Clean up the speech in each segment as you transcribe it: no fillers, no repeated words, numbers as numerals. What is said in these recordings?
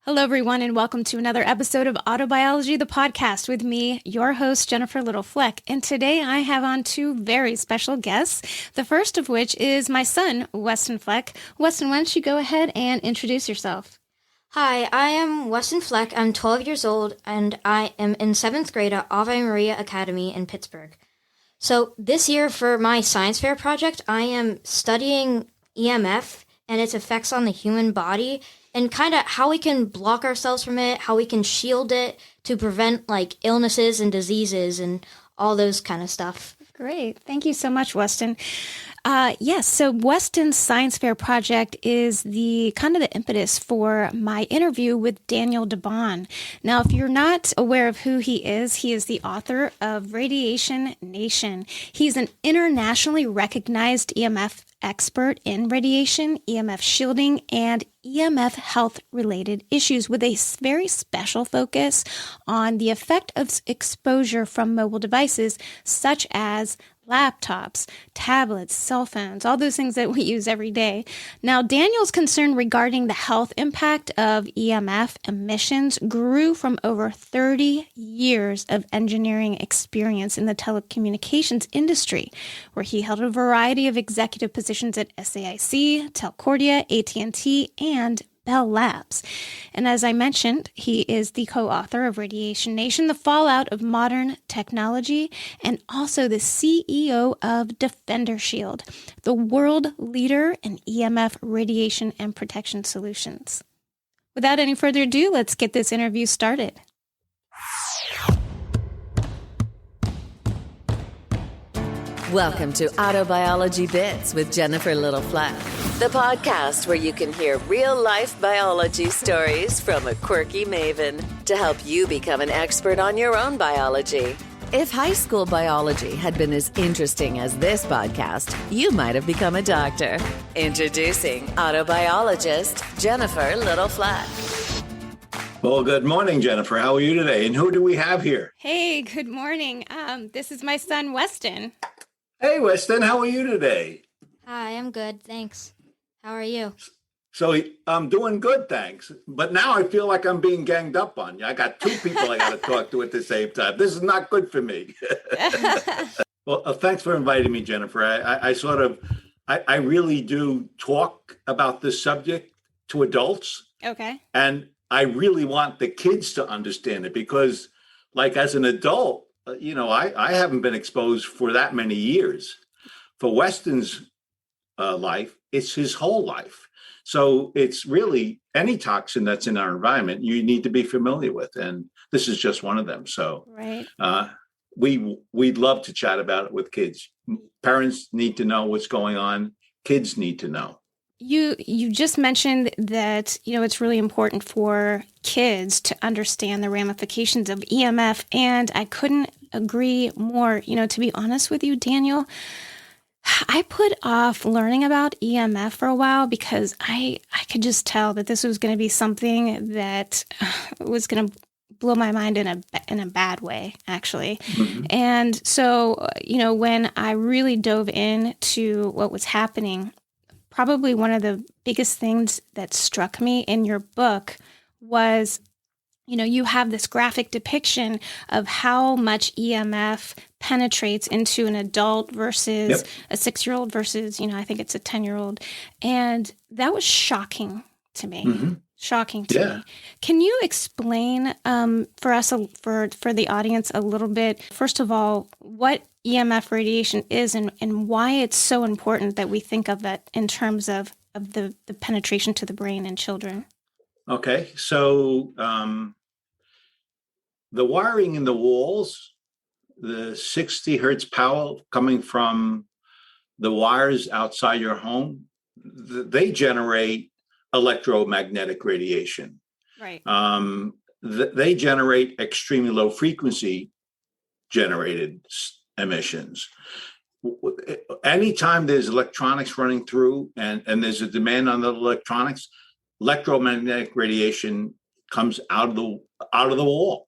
Hello, everyone, and welcome to another episode of Autobiology, the podcast with me, your host, Jennifer Little-Fleck. And today I have on two very special guests, the first of which is my son, Weston Fleck. Weston, why don't you go ahead and introduce yourself? Hi, I am Weston Fleck. I'm 12 years old, and I am in 7th grade at Ave Maria Academy in Pittsburgh. So this year for my science fair project, I am studying EMF and its effects on the human body and kind of how we can block ourselves from it, how we can shield it to prevent like illnesses and diseases and all those kind of stuff. Great. Thank you so much, Weston. Yes, so Weston's Science Fair project is the kind of the impetus for my interview with Daniel DeBaun. Now, if you're not aware of who he is the author of Radiation Nation. He's an internationally recognized EMF expert in radiation, EMF shielding, and EMF health-related issues with a very special focus on the effect of exposure from mobile devices such as laptops, tablets, cell phones, all those things that we use every day. Now, Daniel's concern regarding the health impact of EMF emissions grew from over 30 years of engineering experience in the telecommunications industry, where he held a variety of executive positions at SAIC, Telcordia, AT&T, and Bell Labs. And as I mentioned, he is the co-author of Radiation Nation, The Fallout of Modern Technology, and also the CEO of Defender Shield, the world leader in EMF radiation and protection solutions. Without any further ado, let's get this interview started. Welcome to Autobiology Bits with Jennifer Little-Fleck, the podcast where you can hear real-life biology stories from a quirky maven to help you become an expert on your own biology. If high school biology had been as interesting as this podcast, you might have become a doctor. Introducing autobiologist Jennifer Little-Fleck. Well, good morning, Jennifer. How are you today? And who do we have here? Hey, good morning. This is my son, Weston. Hey, Weston. How are you today? Hi, I'm good, thanks. How are you? So I'm doing good, thanks. But now I feel like I'm being ganged up on. I got two people I got to talk to at the same time. This is not good for me. Well, thanks for inviting me, Jennifer. I really do talk about this subject to adults. Okay. And I really want the kids to understand it because, like, as an adult, I haven't been exposed for that many years. For Weston's life, it's his whole life. So it's really any toxin that's in our environment you need to be familiar with. And this is just one of them. So right. We'd love to chat about it with kids. Parents need to know what's going on. Kids need to know. You just mentioned that, it's really important for kids to understand the ramifications of EMF, and I couldn't agree more. To be honest with you, Daniel, I put off learning about EMF for a while because I could just tell that this was going to be something that was going to blow my mind in a bad way, actually. Mm-hmm. And so, when I really dove into what was happening, probably one of the biggest things that struck me in your book was, you have this graphic depiction of how much EMF penetrates into an adult versus a 6-year-old versus, I think it's a 10-year-old. And that was shocking to me. Mm-hmm. Shocking to me. Can you explain for us, for the audience a little bit, first of all, what EMF radiation is and why it's so important that we think of that in terms of the penetration to the brain in children? Okay, so the wiring in the walls, the 60 hertz power coming from the wires outside your home, they generate electromagnetic radiation. Right. They generate extremely low frequency generated emissions. Anytime there's electronics running through and there's a demand on the electronics, electromagnetic radiation comes out of the wall.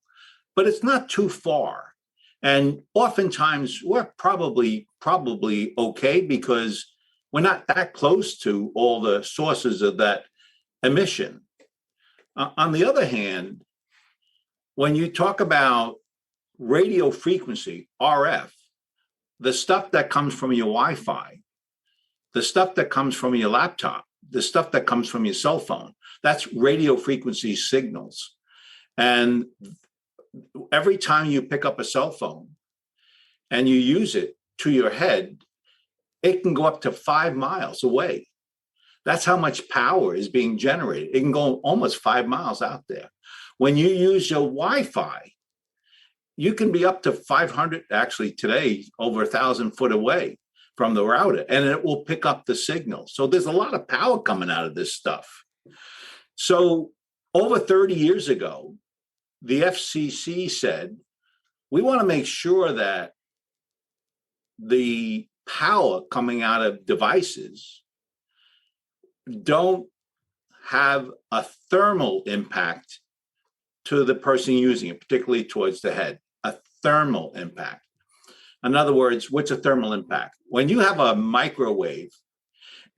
But it's not too far. And oftentimes we're probably okay because we're not that close to all the sources of that emission. On the other hand, when you talk about radio frequency, RF, the stuff that comes from your Wi-Fi, the stuff that comes from your laptop, the stuff that comes from your cell phone, that's radio frequency signals. And every time you pick up a cell phone and you use it to your head, it can go up to 5 miles away. That's how much power is being generated. It can go almost 5 miles out there. When you use your Wi-Fi, you can be up to 500, actually today, over 1,000 foot away from the router, and it will pick up the signal. So there's a lot of power coming out of this stuff. So over 30 years ago, the FCC said, we want to make sure that the power coming out of devices don't have a thermal impact to the person using it, particularly towards the head, a thermal impact. In other words, what's a thermal impact? When you have a microwave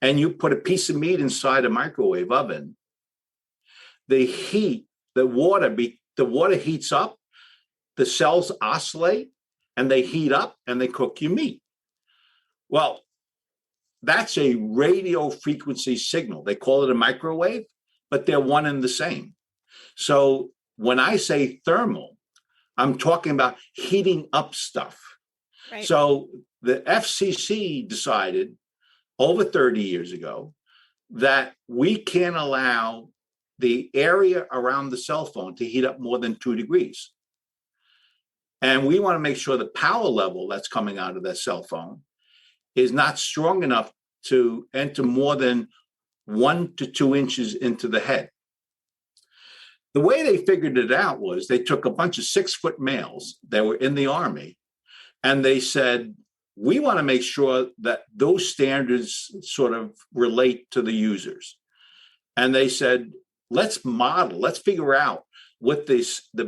and you put a piece of meat inside a microwave oven, the heat, the water heats up, the cells oscillate, and they heat up and they cook your meat. Well, that's a radio frequency signal. They call it a microwave, but they're one and the same. So when I say thermal, I'm talking about heating up stuff. Right. So the FCC decided over 30 years ago that we can't allow the area around the cell phone to heat up more than 2 degrees. And we want to make sure the power level that's coming out of that cell phone is not strong enough to enter more than 1 to 2 inches into the head. The way they figured it out was they took a bunch of 6-foot males that were in the Army, and they said, we want to make sure that those standards sort of relate to the users. And they said, let's figure out what the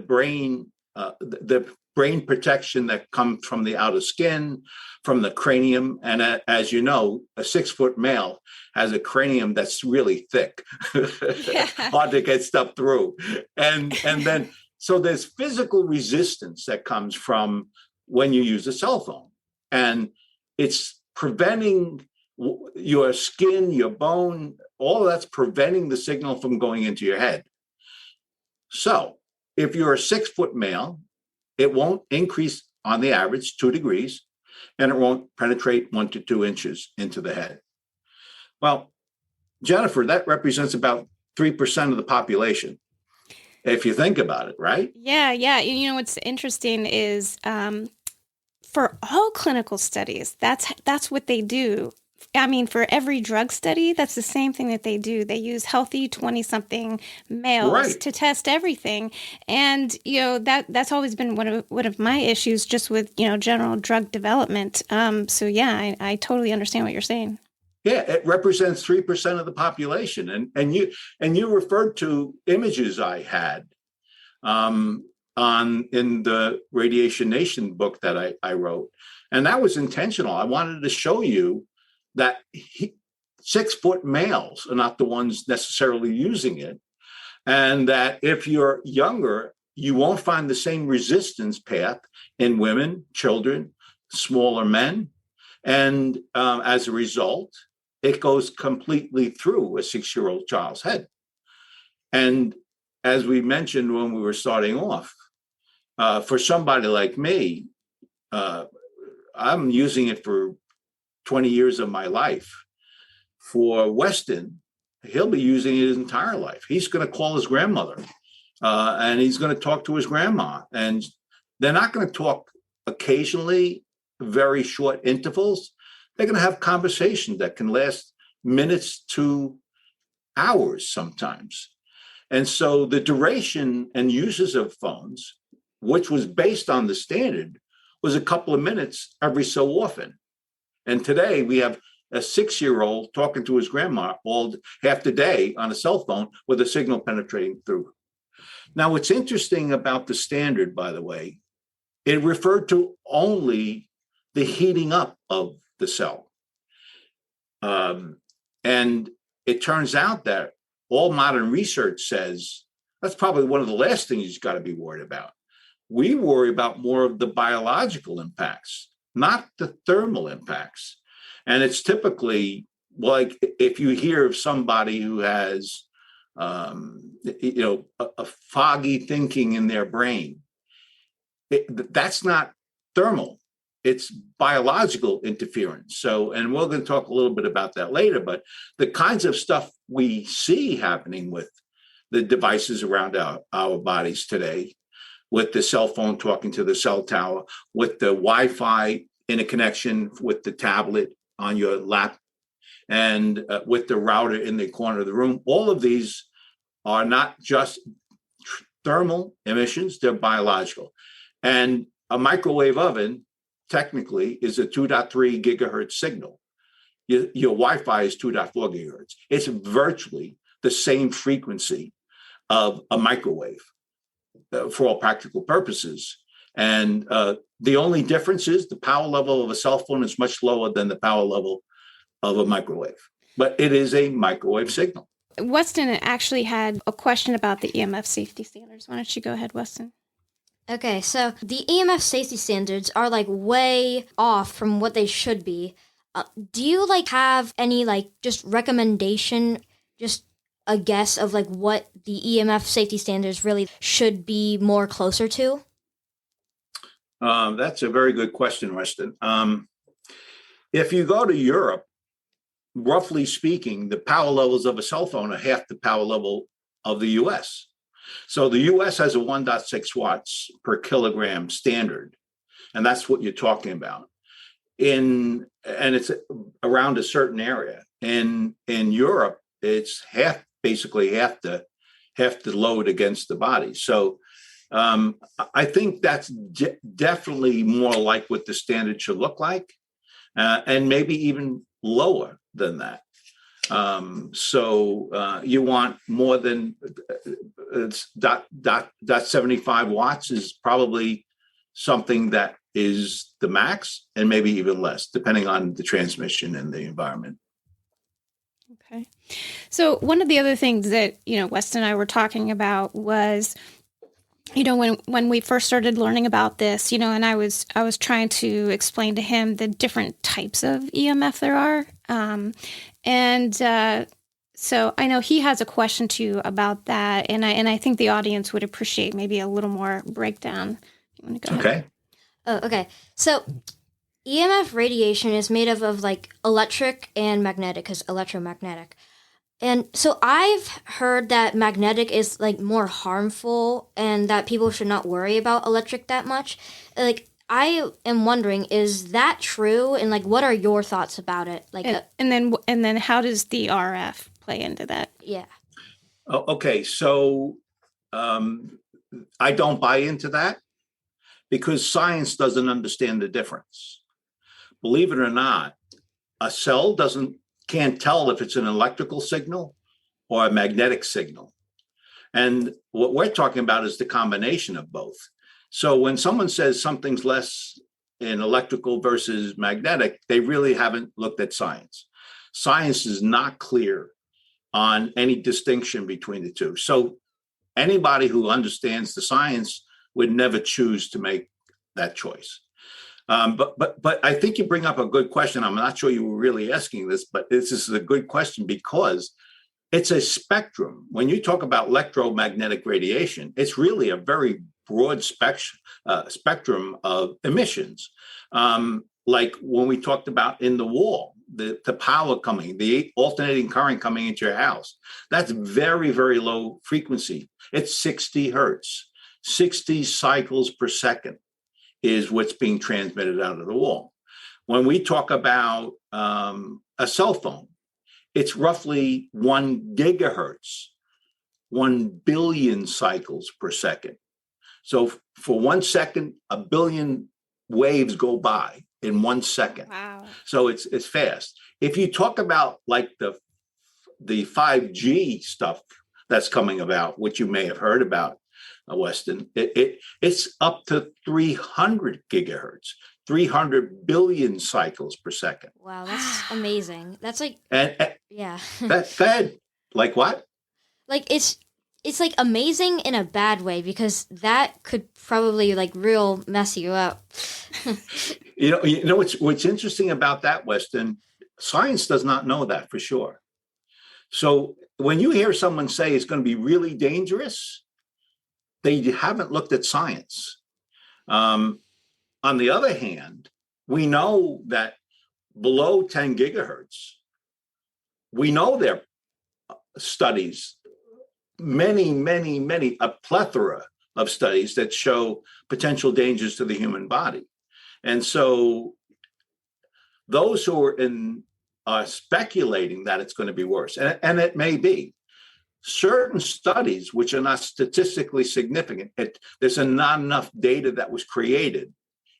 brain protection that comes from the outer skin, from the cranium. And as you know, a 6-foot male has a cranium that's really thick, hard to get stuff through. And then, so there's physical resistance that comes from when you use a cell phone. And it's preventing your skin, your bone, all of that's preventing the signal from going into your head. So if you're a 6-foot male, it won't increase on the average 2 degrees, and it won't penetrate 1 to 2 inches into the head. Well, Jennifer, that represents about 3% of the population, if you think about it, right? Yeah. You know, what's interesting is for all clinical studies, that's what they do. I mean, for every drug study, that's the same thing that they do. They use healthy 20-something males to test everything. And, you know, that's always been one of my issues just with, you know, general drug development. So, yeah, I totally understand what you're saying. Yeah, it represents 3% of the population. And you referred to images I had in the Radiation Nation book that I wrote. And that was intentional. I wanted to show you that 6-foot males are not the ones necessarily using it. And that if you're younger, you won't find the same resistance path in women, children, smaller men. And as a result, it goes completely through a 6-year-old child's head. And as we mentioned when we were starting off, for somebody like me, I'm using it for 20 years of my life. For Weston, he'll be using it his entire life. He's going to call his grandmother and he's going to talk to his grandma. And they're not going to talk occasionally, very short intervals. They're going to have conversations that can last minutes to hours sometimes. And so the duration and uses of phones, which was based on the standard, was a couple of minutes every so often. And today we have a 6-year-old talking to his grandma all half the day on a cell phone with a signal penetrating through. Now, what's interesting about the standard, by the way, it referred to only the heating up of the cell. And it turns out that all modern research says That's probably one of the last things you've got to be worried about. We worry about more of the biological impacts, not the thermal impacts. And it's typically like if you hear of somebody who has, a foggy thinking in their brain, that's not thermal. It's biological interference. So, and we're going to talk a little bit about that later, but the kinds of stuff we see happening with the devices around our bodies today, with the cell phone talking to the cell tower, with the Wi-Fi interconnection with the tablet on your lap, and with the router in the corner of the room, all of these are not just thermal emissions, they're biological. And a microwave oven technically is a 2.3 gigahertz signal. Your Wi-Fi is 2.4 gigahertz. It's virtually the same frequency of a microwave for all practical purposes. And the only difference is the power level of a cell phone is much lower than the power level of a microwave. But it is a microwave signal. Weston actually had a question about the EMF safety standards. Why don't you go ahead, Weston? Okay, so the EMF safety standards are like way off from what they should be. Do you like have any like just recommendation, just a guess of like what the EMF safety standards really should be more closer to? That's a very good question, Weston. If you go to Europe, roughly speaking, the power levels of a cell phone are half the power level of the US. So the US has a 1.6 watts per kilogram standard, and that's what you're talking about. And it's around a certain area. In Europe, it's basically half the load against the body. So I think that's definitely more like what the standard should look like, and maybe even lower than that. So you want more than 0.75 watts is probably something that is the max, and maybe even less, depending on the transmission and the environment. Okay. So one of the other things that, Weston and I were talking about was, when we first started learning about this, and I was trying to explain to him the different types of EMF there are. So I know he has a question too about that, and I think the audience would appreciate maybe a little more breakdown. You want to go ahead? Oh, okay. So EMF radiation is made of like electric and magnetic, because electromagnetic. And so I've heard that magnetic is like more harmful and that people should not worry about electric that much. Like, I am wondering, is that true? And like, what are your thoughts about it? Like, and then how does the RF play into that? Yeah. Okay. So I don't buy into that because science doesn't understand the difference. Believe it or not, a cell can't tell if it's an electrical signal or a magnetic signal. And what we're talking about is the combination of both. So when someone says something's less in electrical versus magnetic, they really haven't looked at science. Science is not clear on any distinction between the two. So anybody who understands the science would never choose to make that choice. But I think you bring up a good question. I'm not sure you were really asking this, but this is a good question because it's a spectrum. When you talk about electromagnetic radiation, it's really a very broad spectrum of emissions. Like when we talked about in the wall, the power coming, the alternating current coming into your house, that's very, very low frequency. It's 60 hertz, 60 cycles per second is what's being transmitted out of the wall. When we talk about a cell phone, it's roughly 1 gigahertz, 1 billion cycles per second. So for 1 second, a billion waves go by in 1 second. Wow. So it's fast. If you talk about like the 5G stuff that's coming about, which you may have heard about, Weston, it's up to 300 gigahertz, 300 billion cycles per second. Wow, that's amazing. That's like, And yeah. that fed like what? Like it's it's like amazing in a bad way, because that could probably like real mess you up. You know what's interesting about that, Weston? Science does not know that for sure. So when you hear someone say it's going to be really dangerous, they haven't looked at science. On the other hand, we know that below 10 gigahertz, we know there are studies, a plethora of studies that show potential dangers to the human body. And so those who are speculating that it's going to be worse, and it may be, certain studies which are not statistically significant, there's not enough data that was created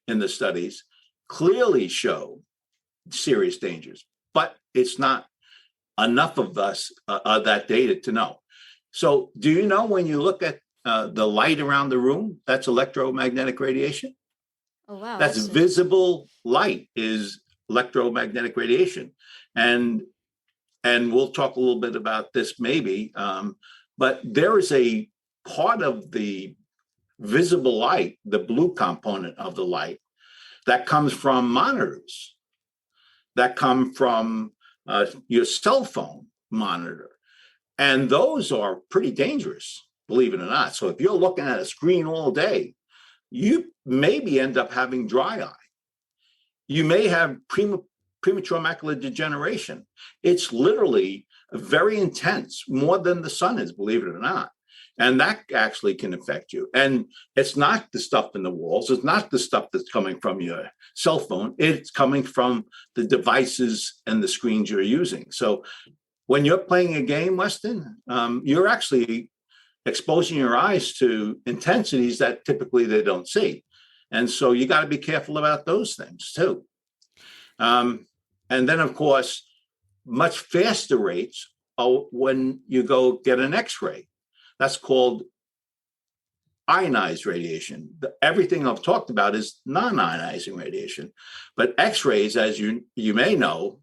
in the studies, clearly show serious dangers, but it's not enough of us that data to know. So do you know, when you look at the light around the room, that's electromagnetic radiation? Oh, wow. That's visible light is electromagnetic radiation. And we'll talk a little bit about this maybe, but there is a part of the visible light, the blue component of the light, that comes from monitors, that come from your cell phone monitor. And those are pretty dangerous, believe it or not. So if you're looking at a screen all day, you maybe end up having dry eye. You may have premature macular degeneration. It's literally very intense, more than the sun is, believe it or not. And that actually can affect you. And it's not the stuff in the walls. It's not the stuff that's coming from your cell phone. It's coming from the devices and the screens you're using. So when you're playing a game, Weston, you're actually exposing your eyes to intensities that typically they don't see. And so you got to be careful about those things too. And then, of course, much faster rates are when you go get an X-ray. That's called ionized radiation. Everything I've talked about is non-ionizing radiation. But X-rays, as you may know,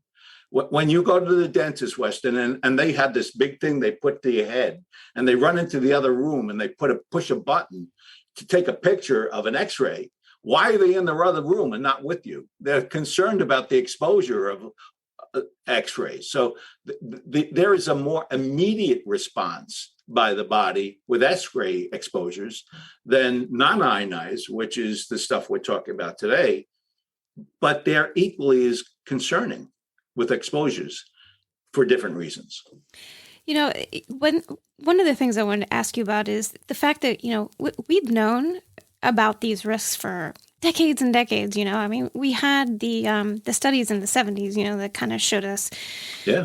when you go to the dentist, Weston, and they have this big thing they put to your head, and they run into the other room and they push a button to take a picture of an X-ray. Why are they in the other room and not with you? They're concerned about the exposure of X-rays. So there is a more immediate response by the body with X-ray exposures than non-ionized, which is the stuff we're talking about today. But they're equally as concerning with exposures for different reasons. You know, one of the things I wanted to ask you about is the fact that, you know, we've known about these risks for decades and decades. You know, I mean, we had the studies in the 70s, you know, that kind of showed us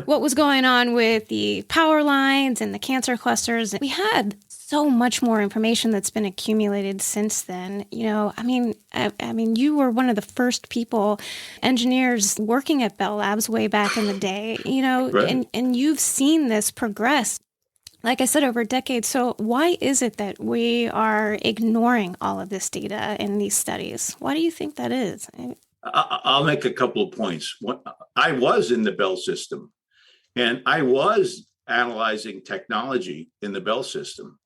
what was going on with the power lines and the cancer clusters. We had so much more information that's been accumulated since then. You know, I mean, you were one of the first engineers working at Bell Labs way back in the day, you know, right. and you've seen this progress, like I said, over decades. So why is it that we are ignoring all of this data and these studies? Why do you think that is? I'll make a couple of points. I was in the Bell system, and I was analyzing technology in the Bell system.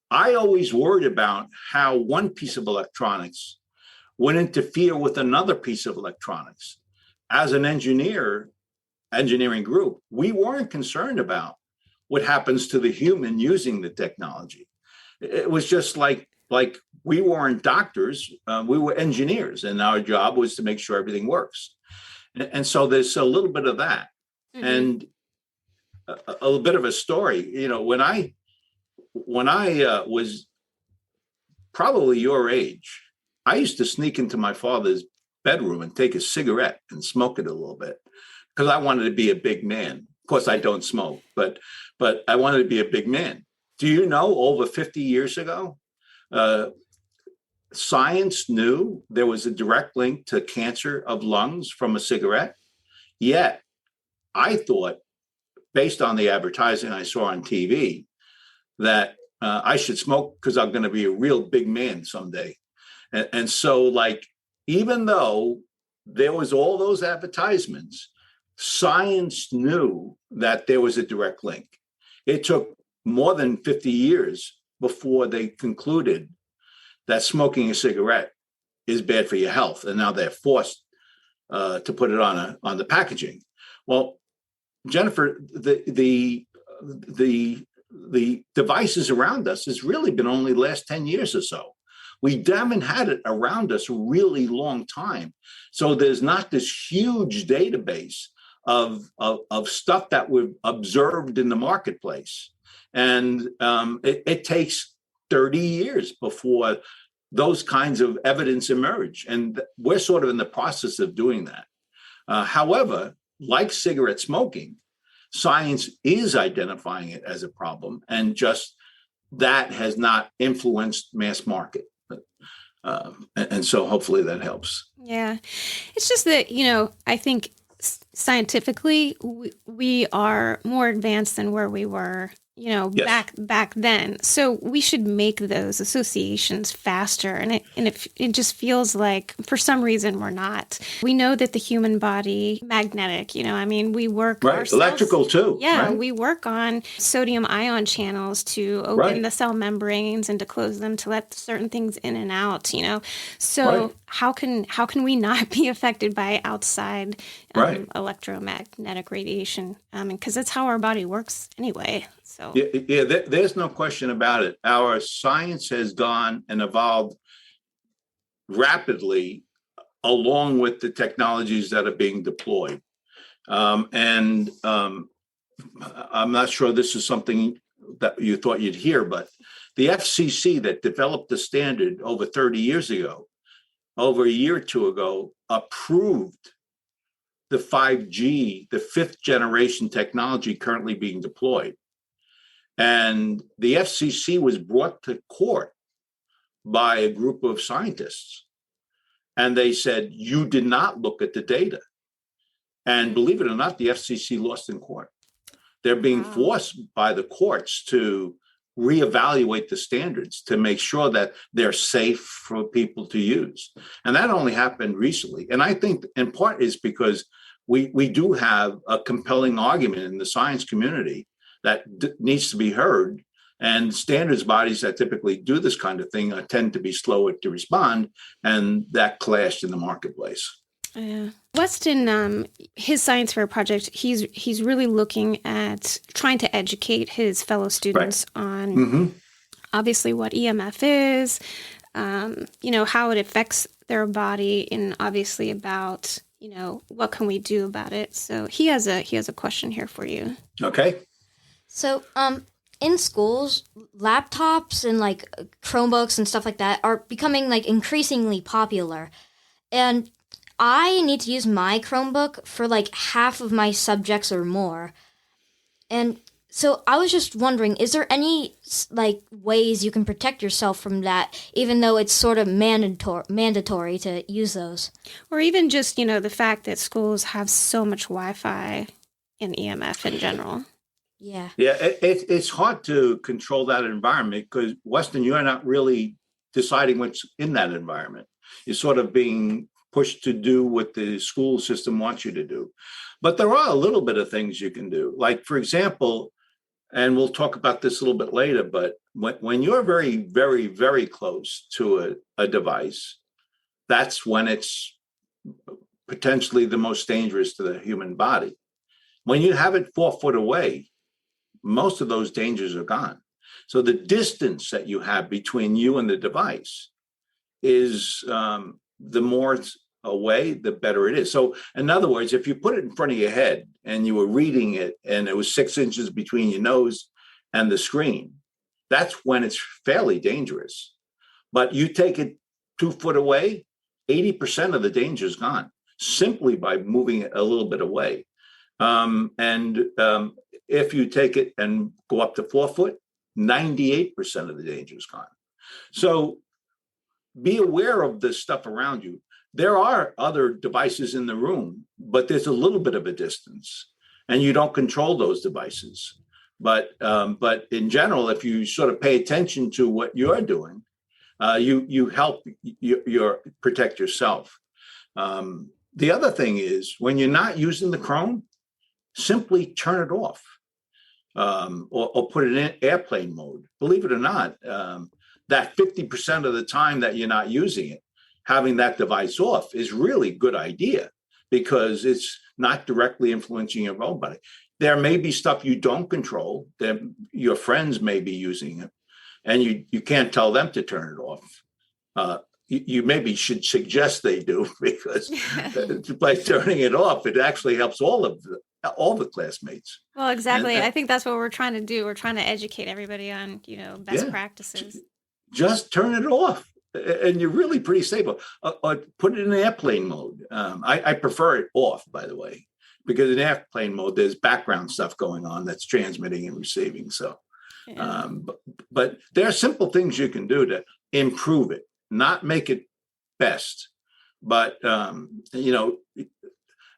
I always worried about how one piece of electronics would interfere with another piece of electronics. As an engineering group, we weren't concerned about what happens to the human using the technology. It was just like we weren't doctors, we were engineers, and our job was to make sure everything works. And so there's a little bit of that. Mm-hmm. And a little bit of a story. You know, when I was probably your age, I used to sneak into my father's bedroom and take a cigarette and smoke it a little bit because I wanted to be a big man. Of course, I don't smoke, but I wanted to be a big man. Do you know, over 50 years ago, science knew there was a direct link to cancer of lungs from a cigarette? Yet, I thought, based on the advertising I saw on TV, that I should smoke because I'm going to be a real big man someday. And so, like, even though there was all those advertisements, science knew that there was a direct link. It took more than 50 years before they concluded that smoking a cigarette is bad for your health. And now they're forced to put it on the packaging. Well, Jennifer, the devices around us has really been only the last 10 years or so. We haven't had it around us a really long time. So there's not this huge database of stuff that we've observed in the marketplace. And it takes 30 years before those kinds of evidence emerge. And we're sort of in the process of doing that. However, like cigarette smoking, science is identifying it as a problem, and just that has not influenced mass market. And so hopefully that helps. Yeah. It's just that, I think scientifically we are more advanced than where we were, Yes. back then. So we should make those associations faster. And it just feels like for some reason we're not. We know that the human body, magnetic, we work Right. ourselves. Electrical too. Yeah, right? we work on sodium ion channels to open Right. the cell membranes and to close them to let certain things in and out, So Right. how can we not be affected by outside Right. electromagnetic radiation? Because that's how our body works anyway. So Yeah, there's no question about it. Our science has gone and evolved rapidly along with the technologies that are being deployed. And I'm not sure this is something that you thought you'd hear, but the FCC that developed the standard over 30 years ago, over a year or two ago, approved the 5G, the fifth generation technology currently being deployed. And the FCC was brought to court by a group of scientists. And they said, you did not look at the data. And believe it or not, the FCC lost in court. They're being forced by the courts to reevaluate the standards to make sure that they're safe for people to use. And that only happened recently. And I think in part is because we do have a compelling argument in the science community that needs to be heard. And standards bodies that typically do this kind of thing tend to be slower to respond. And that clashed in the marketplace. Yeah. Weston, his science fair project, he's really looking at trying to educate his fellow students on obviously what EMF is, how it affects their body, and obviously about, what can we do about it. So he has a question here for you. Okay. So, in schools, laptops and like Chromebooks and stuff like that are becoming like increasingly popular. And I need to use my Chromebook for like half of my subjects or more. And so I was just wondering, is there any like ways you can protect yourself from that, even though it's sort of mandatory to use those? Or even just, the fact that schools have so much Wi-Fi and EMF in general. Yeah. Yeah, it's hard to control that environment because, Weston, you're not really deciding what's in that environment. You're sort of being pushed to do what the school system wants you to do. But there are a little bit of things you can do. Like, for example, and we'll talk about this a little bit later, but when you're very, very, very close to a device, that's when it's potentially the most dangerous to the human body. When you have it 4 foot away, most of those dangers are gone. So the distance that you have between you and the device is the more away, the better it is. So in other words, if you put it in front of your head and you were reading it and it was 6 inches between your nose and the screen, that's when it's fairly dangerous. But you take it 2 foot away, 80% of the danger is gone simply by moving it a little bit away. If you take it and go up to 4 foot, 98% of the danger is gone. So be aware of the stuff around you. There are other devices in the room, but there's a little bit of a distance, and you don't control those devices. But in general, if you sort of pay attention to what you're doing, you help you protect yourself. The other thing is when you're not using the Chrome, simply turn it off. or put it in airplane mode. Believe it or not, that 50% of the time that you're not using it, having that device off is really a good idea because it's not directly influencing your own body. There may be stuff you don't control that your friends may be using it, and you can't tell them to turn it off. You maybe should suggest they do because by turning it off, it actually helps all the classmates. Well, exactly. And I think that's what we're trying to do. We're trying to educate everybody on, best practices. Just turn it off, and you're really pretty safe. Or put it in airplane mode. I prefer it off, by the way, because in airplane mode, there's background stuff going on that's transmitting and receiving. So, but there are simple things you can do to improve it, not make it best. But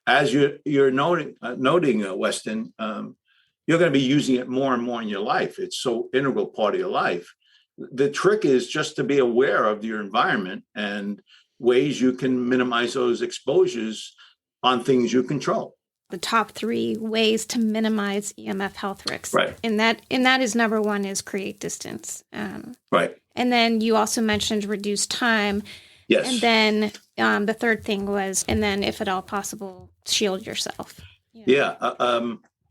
as you're noting, Weston, you're going to be using it more and more in your life. It's so integral part of your life. The trick is just to be aware of your environment and ways you can minimize those exposures on things you control. The top 3 ways to minimize EMF health risks. Right. And that is number 1 is create distance. Right. And then you also mentioned reduce time. Yes. And then the third thing was, and then if at all possible, shield yourself. Yeah.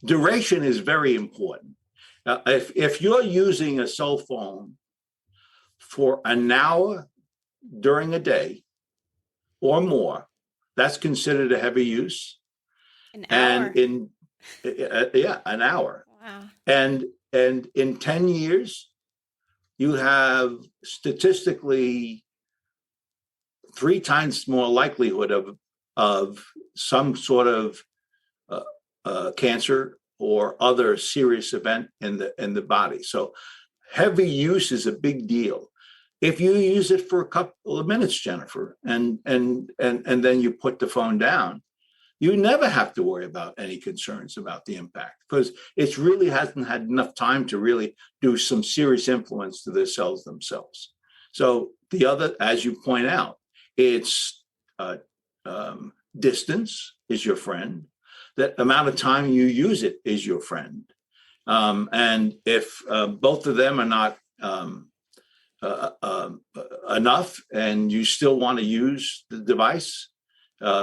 Duration is very important. If you're using a cell phone for an hour during a day or more, that's considered a heavy use. An hour. And an hour. Wow. And in 10 years, you have statistically 3 times more likelihood of some sort of cancer or other serious event in the body. So heavy use is a big deal. If you use it for a couple of minutes, Jennifer, and then you put the phone down, you never have to worry about any concerns about the impact because it really hasn't had enough time to really do some serious influence to the cells themselves. So the other, as you point out, it's distance is your friend. That amount of time you use it is your friend. And if both of them are not enough and you still want to use the device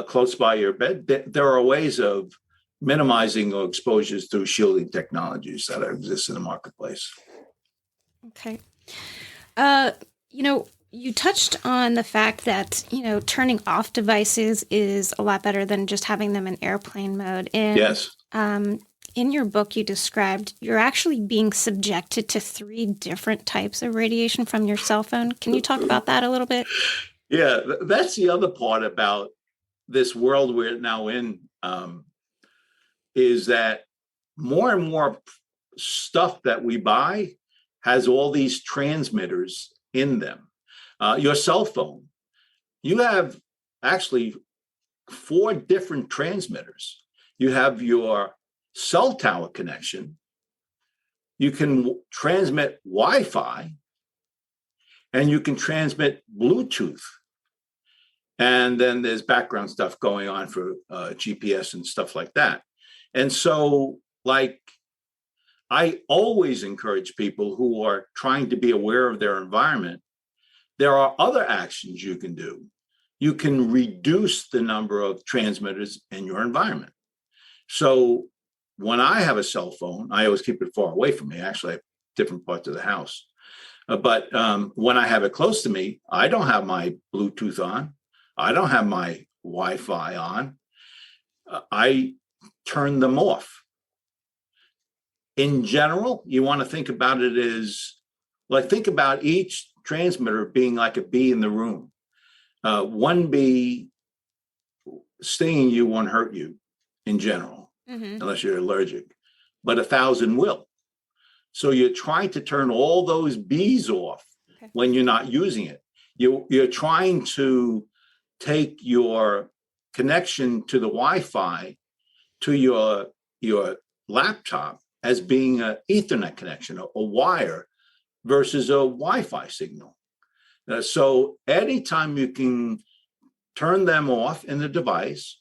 close by your bed, there are ways of minimizing exposures through shielding technologies that exist in the marketplace. Okay. You touched on the fact that, turning off devices is a lot better than just having them in airplane mode. And, yes. In your book, you described you're actually being subjected to 3 different types of radiation from your cell phone. Can you talk about that a little bit? Yeah, that's the other part about this world we're now in, is that more and more stuff that we buy has all these transmitters in them. Your cell phone, you have actually 4 different transmitters. You have your cell tower connection. You can transmit Wi-Fi, and you can transmit Bluetooth. And then there's background stuff going on for GPS and stuff like that. And so, I always encourage people who are trying to be aware of their environment. There are other actions you can do. You can reduce the number of transmitters in your environment. So when I have a cell phone, I always keep it far away from me. Actually, I have different parts of the house. But when I have it close to me, I don't have my Bluetooth on. I don't have my Wi-Fi on. I turn them off. In general, you want to think about it as, think about each transmitter being like a bee in the room. One bee stinging you won't hurt you in general, unless you're allergic, but 1,000 will. So you're trying to turn all those bees off when you're not using it. You're trying to take your connection to the Wi-Fi to your laptop as being an Ethernet connection, a wire, versus a Wi-Fi signal. So anytime you can turn them off in the device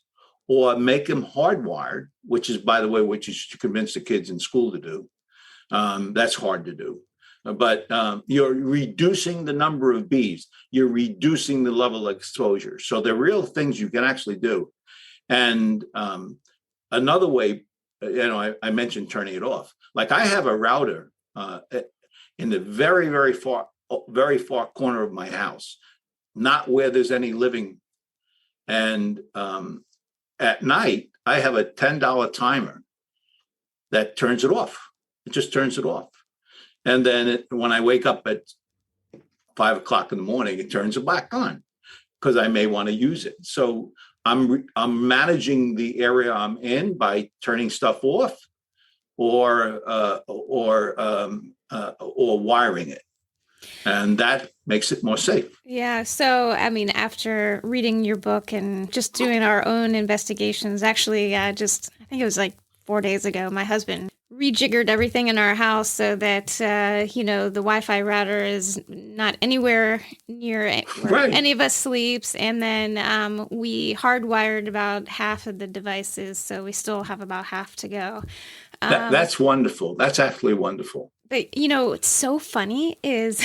or make them hardwired, which is, by the way, what you should convince the kids in school to do, That's hard to do. But you're reducing the number of bees. You're reducing the level of exposure. So they're real things you can actually do. And another way, I mentioned turning it off. Like I have a router in the very, very far corner of my house, not where there's any living. And at night, I have a $10 timer that turns it off. It just turns it off. And then when I wake up at 5 o'clock in the morning, it turns it back on because I may want to use it. So I'm managing the area I'm in by turning stuff off or wiring it. And that makes it more safe. Yeah. So, I mean, after reading your book and just doing our own investigations, actually, I think it was like 4 days ago, my husband rejiggered everything in our house so that, the Wi-Fi router is not anywhere near where any of us sleeps. And then we hardwired about half of the devices. So we still have about half to go. That's wonderful. That's actually wonderful. But, what's so funny is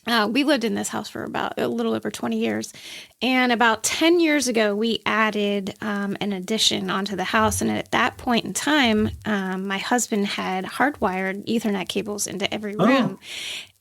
we lived in this house for about a little over 20 years. And about 10 years ago, we added an addition onto the house. And at that point in time, my husband had hardwired Ethernet cables into every room.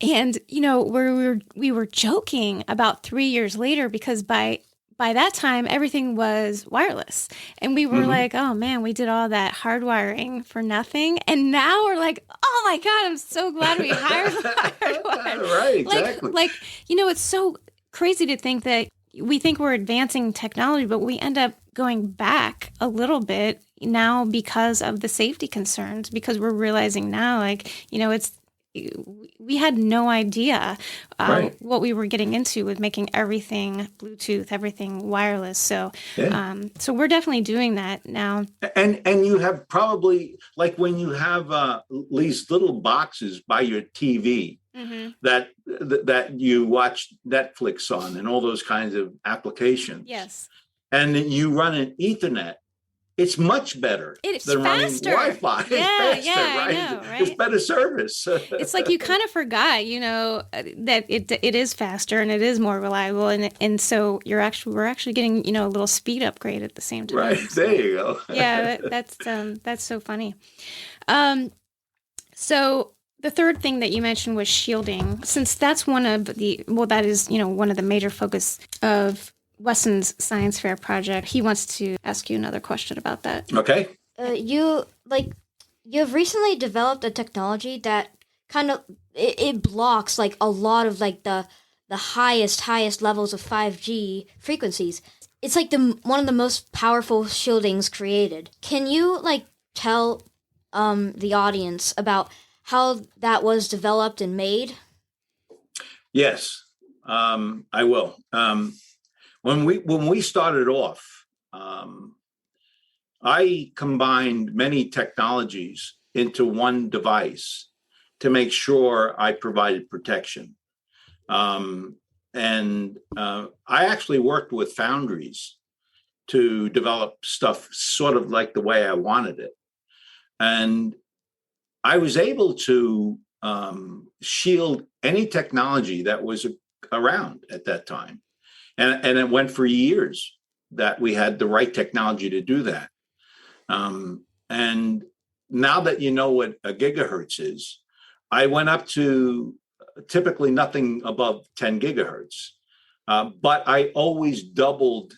And, we were joking about 3 years later because by that time, everything was wireless. And we were like, oh, man, we did all that hardwiring for nothing. And now we're like, oh, my God, I'm so glad we hardwired. Right, exactly. It's so crazy to think that we think we're advancing technology, but we end up going back a little bit now because of the safety concerns, because we're realizing now, we had no idea what we were getting into with making everything Bluetooth, everything wireless. So, so we're definitely doing that now. And you have probably, like when you have these little boxes by your TV that you watch Netflix on and all those kinds of applications. Yes. And then you run an Ethernet. It's much better than faster. Running Wi-Fi. Yeah, It's faster, right? I know, right? It's better service. It's like you kind of forgot, that it is faster and it is more reliable, and so we're actually getting a little speed upgrade at the same time. Right, there you go. Yeah, that's so funny. So the third thing that you mentioned was shielding, since that's one of the major focus of Weston's science fair project. He wants to ask you another question about that. Okay. You've recently developed a technology that kind of it blocks like a lot of like the highest levels of 5G frequencies. It's like one of the most powerful shieldings created. Can you tell the audience about how that was developed and made? Yes, I will. When we started off, I combined many technologies into one device to make sure I provided protection. And I actually worked with foundries to develop stuff sort of like the way I wanted it. And I was able to shield any technology that was around at that time. And it went for years that we had the right technology to do that. And now that you know what a gigahertz is, I went up to typically nothing above 10 gigahertz. But I always doubled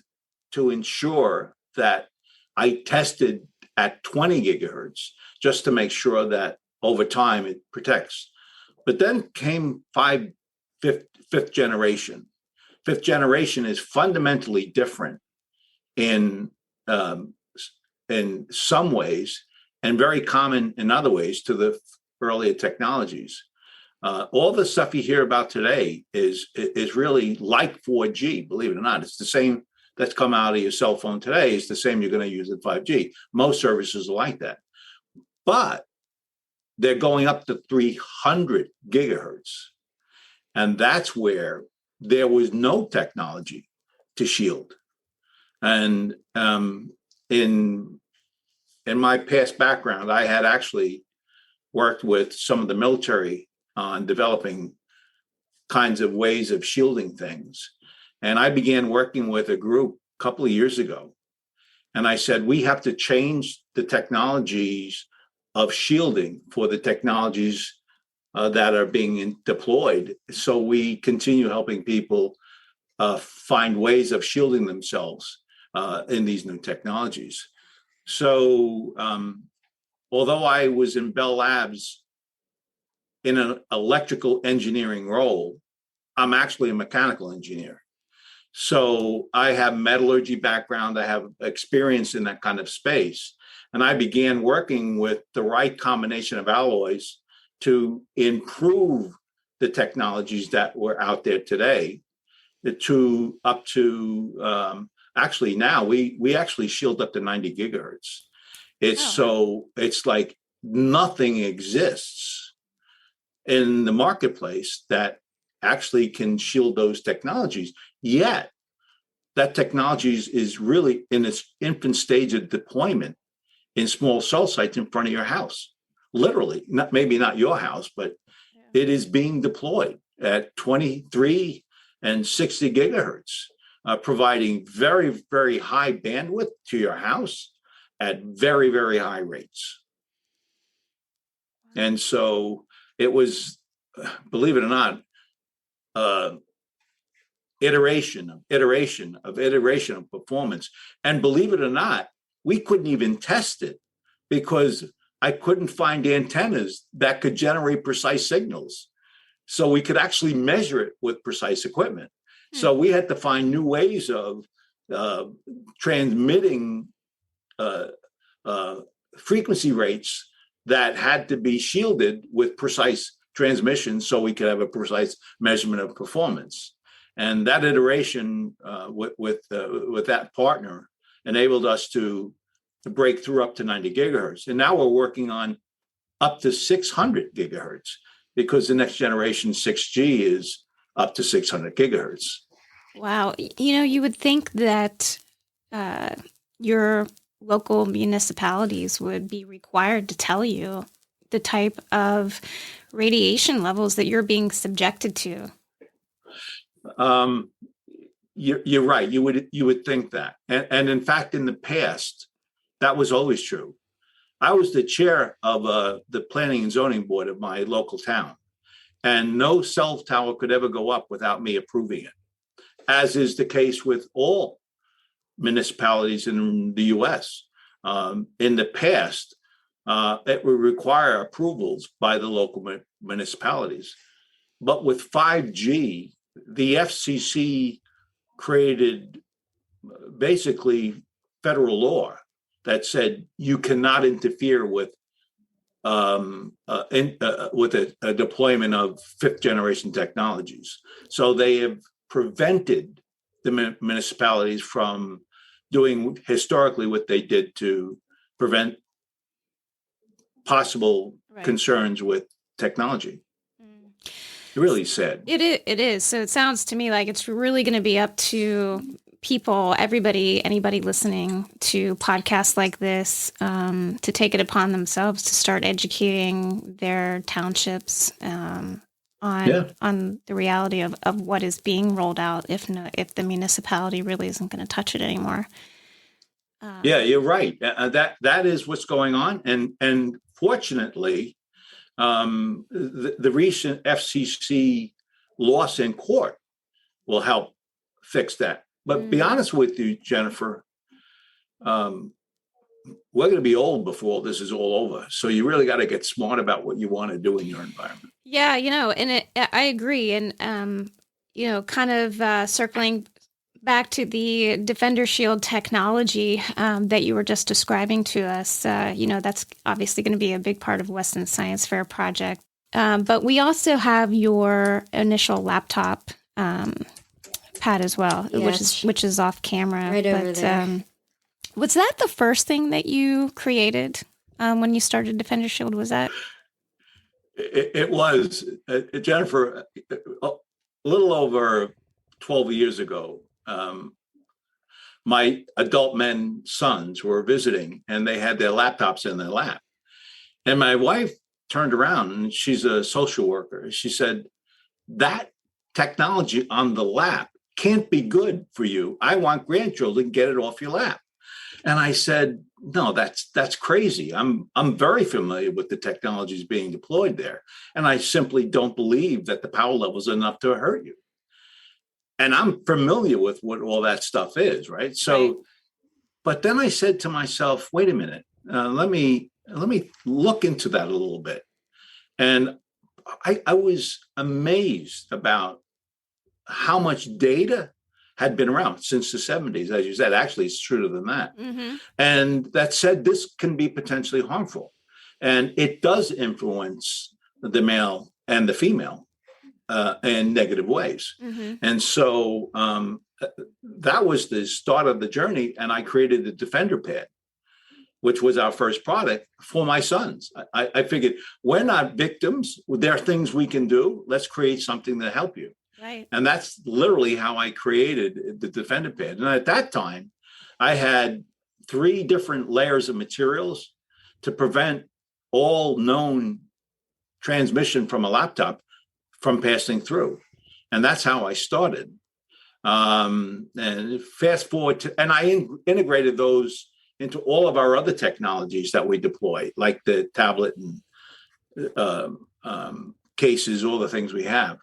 to ensure that I tested at 20 gigahertz just to make sure that over time it protects. But then came fifth generation. Fifth generation is fundamentally different in some ways and very common in other ways to the earlier technologies. All the stuff you hear about today is really like 4G, believe it or not. It's the same that's come out of your cell phone today. It's the same you're going to use in 5G. Most services are like that. But they're going up to 300 gigahertz. And that's where there was no technology to shield. And in my past background, I had actually worked with some of the military on developing kinds of ways of shielding things. And I began working with a group a couple of years ago. And I said, we have to change the technologies of shielding for the technologies that are being deployed. So we continue helping people find ways of shielding themselves in these new technologies. So although I was in Bell Labs in an electrical engineering role, I'm actually a mechanical engineer. So I have metallurgy background, I have experience in that kind of space. And I began working with the right combination of alloys to improve the technologies that were out there today to up to actually now we actually shield up to 90 gigahertz. It's like nothing exists in the marketplace that actually can shield those technologies. Yet that technology is really in its infant stage of deployment in small cell sites in front of your house. Literally, maybe not your house, but it is being deployed at 23 and 60 gigahertz, providing very, very high bandwidth to your house at very, very high rates. And so it was, believe it or not, iteration of performance. And believe it or not, we couldn't even test it because I couldn't find antennas that could generate precise signals. So we could actually measure it with precise equipment. So we had to find new ways of transmitting frequency rates that had to be shielded with precise transmission so we could have a precise measurement of performance. And that iteration with that partner enabled us to break through up to 90 gigahertz. And now we're working on up to 600 gigahertz because the next generation 6G is up to 600 gigahertz. Wow. You would think that your local municipalities would be required to tell you the type of radiation levels that you're being subjected to. You're right. You would think that. And in fact, in the past, that was always true. I was the chair of the planning and zoning board of my local town, and no cell tower could ever go up without me approving it, as is the case with all municipalities in the U.S. In the past, it would require approvals by the local municipalities. But with 5G, the FCC created basically federal law that said you cannot interfere with a deployment of fifth generation technologies. So they have prevented the municipalities from doing historically what they did to prevent possible concerns with technology. Really sad. It is. So it sounds to me like it's really going to be up to people, anybody listening to podcasts like this, to take it upon themselves to start educating their townships on the reality of what is being rolled out if the municipality really isn't going to touch it anymore. Yeah, you're right. That is what's going on, and fortunately, the recent FCC loss in court will help fix that. But be honest with you, Jennifer, we're going to be old before this is all over. So you really got to get smart about what you want to do in your environment. Yeah, and I agree. And, kind of circling back to the Defender Shield technology that you were just describing to us, that's obviously going to be a big part of Weston Science Fair project. But we also have your initial laptop pad as well, which is off camera. Right over there. Was that the first thing that you created when you started Defender Shield? Was that? It was, Jennifer, a little over 12 years ago. My adult men sons were visiting and they had their laptops in their lap. And my wife turned around, and she's a social worker. She said, that technology on the lap can't be good for you. I want grandchildren, get it off your lap. And I said, no, that's crazy. I'm very familiar with the technologies being deployed there. And I simply don't believe that the power levels are enough to hurt you. And I'm familiar with what all that stuff is, right? So, right. But then I said to myself, wait a minute, let me look into that a little bit. And I was amazed about how much data had been around since the 70s, as you said. Actually, it's truer than that. Mm-hmm. And that said, this can be potentially harmful. And it does influence the male and the female in negative ways. Mm-hmm. And so that was the start of the journey. And I created the Defender Pad, which was our first product for my sons. I figured, we're not victims. There are things we can do. Let's create something to help you. Right. And that's literally how I created the Defender Pad. And at that time, I had 3 different layers of materials to prevent all known transmission from a laptop from passing through. And that's how I started. And fast forward to, and I integrated those into all of our other technologies that we deploy, like the tablet and cases, all the things we have.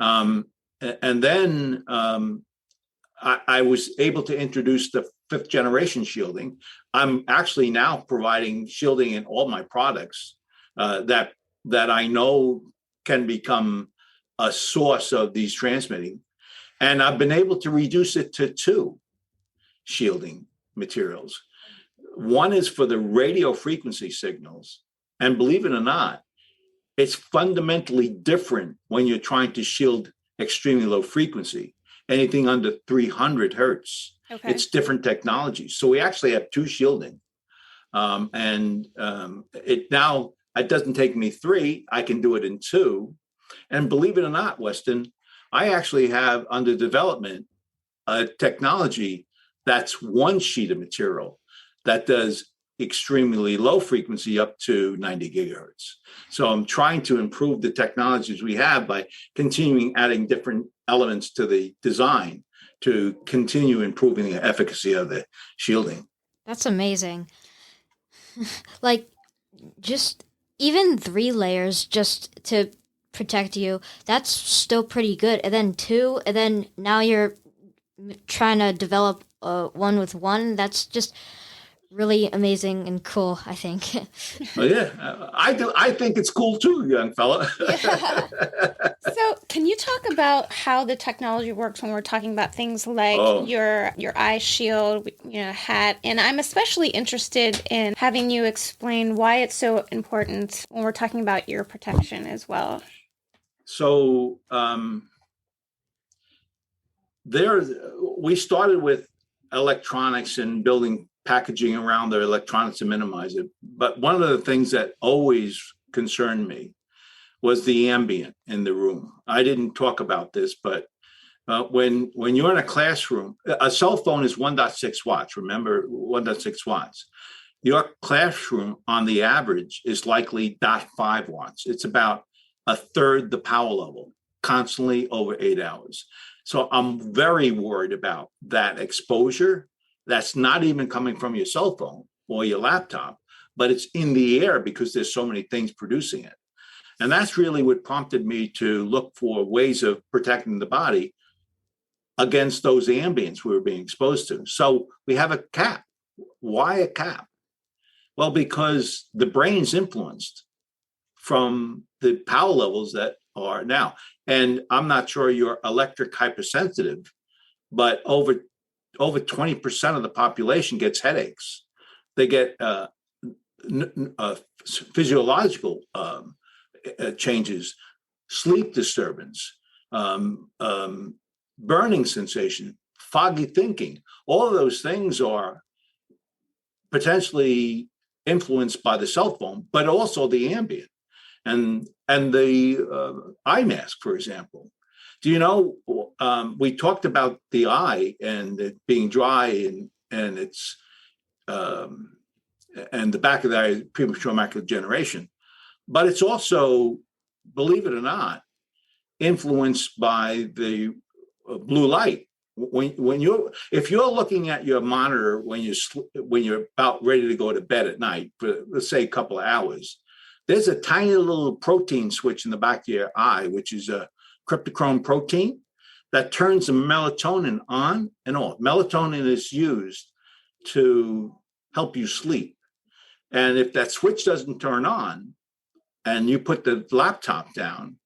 And then I was able to introduce the 5th generation shielding. I'm actually now providing shielding in all my products that I know can become a source of these transmitting. And I've been able to reduce it to 2 shielding materials. One is for the radio frequency signals. And believe it or not, it's fundamentally different when you're trying to shield extremely low frequency, anything under 300 hertz. Okay. It's different technologies. So we actually have 2 shielding. It doesn't take me 3. I can do it in 2. And believe it or not, Weston, I actually have under development a technology that's 1 sheet of material that does extremely low frequency up to 90 gigahertz. So I'm trying to improve the technologies we have by continuing adding different elements to the design to continue improving the efficacy of the shielding. That's amazing. Like, just even 3 layers just to protect you, that's still pretty good. And then 2, and then now you're trying to develop 1 with 1. That's just really amazing and cool, I think. Oh, yeah, I do. I think it's cool too, young fella. Yeah. So can you talk about how the technology works when we're talking about things like your eye shield, hat? And I'm especially interested in having you explain why it's so important when we're talking about ear protection as well. So we started with electronics and building packaging around their electronics to minimize it. But one of the things that always concerned me was the ambient in the room. I didn't talk about this, but when you're in a classroom, a cell phone is 1.6 watts. Remember, 1.6 watts. Your classroom on the average is likely 0.5 watts. It's about a third the power level, constantly over 8 hours. So I'm very worried about that exposure. That's not even coming from your cell phone or your laptop, but it's in the air because there's so many things producing it. And that's really what prompted me to look for ways of protecting the body against those ambience we were being exposed to. So we have a cap. Why a cap? Well, because the brain's influenced from the power levels that are now. And I'm not sure you're electric hypersensitive, but over 20% of the population gets headaches. They get physiological changes, sleep disturbance, burning sensation, foggy thinking. All of those things are potentially influenced by the cell phone, but also the ambient and the eye mask, for example. Do you know, we talked about the eye and it being dry and it's and the back of the eye, premature macular degeneration. But it's also, believe it or not, influenced by the blue light. If you're looking at your monitor when you're about ready to go to bed at night for, let's say, a couple of hours, there's a tiny little protein switch in the back of your eye, which is a cryptochrome protein that turns the melatonin on and off. Melatonin is used to help you sleep. And if that switch doesn't turn on and you put the laptop down,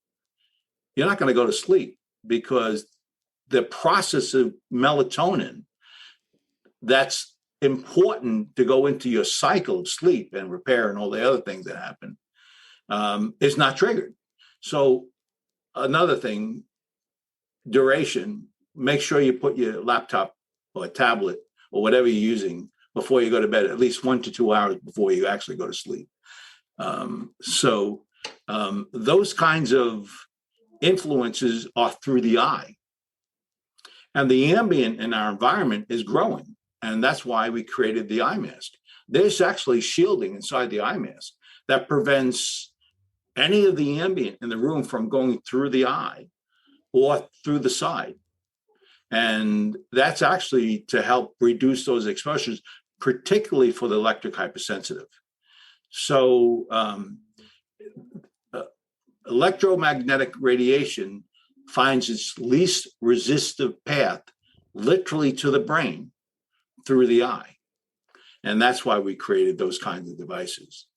you're not going to go to sleep, because the process of melatonin that's important to go into your cycle of sleep and repair and all the other things that happen is not triggered. So another thing, duration, make sure you put your laptop or tablet or whatever you're using before you go to bed, at least 1 to 2 hours before you actually go to sleep. Those kinds of influences are through the eye. And the ambient in our environment is growing. And that's why we created the eye mask. There's actually shielding inside the eye mask that prevents any of the ambient in the room from going through the eye or through the side. And that's actually to help reduce those exposures, particularly for the electric hypersensitive. So electromagnetic radiation finds its least resistive path literally to the brain through the eye. And that's why we created those kinds of devices.